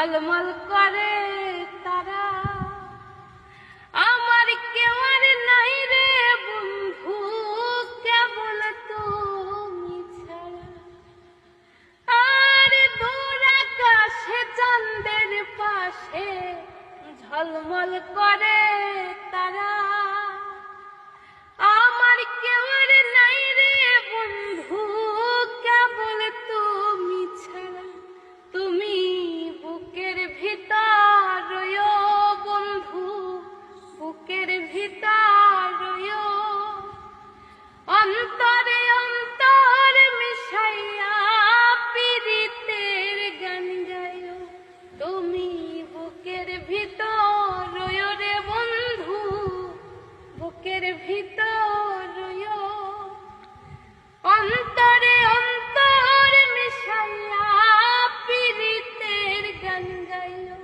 ঝলমল করে তারা। আমার কেউ আর নাই রে বন্ধু, কেবল তুমি ছাড়া। আর দূর আকাশে চাঁদের পাশে ঝলমল করে তারা। আমার কেউ আর নাই রে বন্ধু, কেবল তুমি ছাড়া। তুমি বুকের ভিতর রয়ো বন্ধু, বুকের ভিতর রয়ো। অন্তরে অন্তর মিশাইয়া পীড়িতের গান গায়ো। তুমি বুকের ভিতর রয়ো রে বন্ধু, বুকের ভিতর রয়ো। অন্তরে অন্তর মিশাইয়া পীড়িতের গান গায়ো।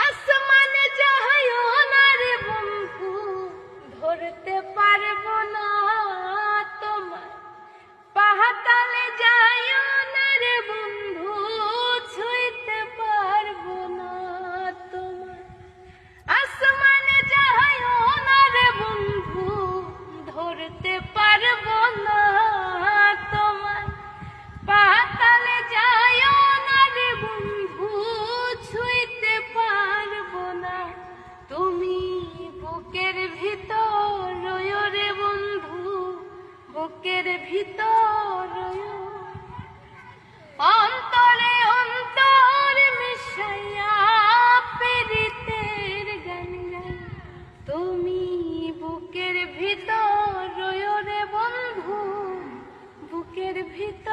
আসমানে যাইও না রে বন্ধু, ধরতে পারবো না তোমার। পাহাতালে যাইও না রে বন্ধু, ছুঁইতে পারবো না তোমার। আসমানে যাইও না রে বন্ধু, ধরতে পারবো না তোমার। পাতালে যাইও না রে বন্ধু, ছুঁইতে পারবো না। তুমি বুকের ভিতর রয়ো রে বন্ধু, বুকের ভিতর রয়ো। অন্তরে অন্তর মিশাইয়া পীড়িতের গান গায়ো। তুমি বুকের ভিতর রয়ো রে বন্ধু, বুকের ভিতর।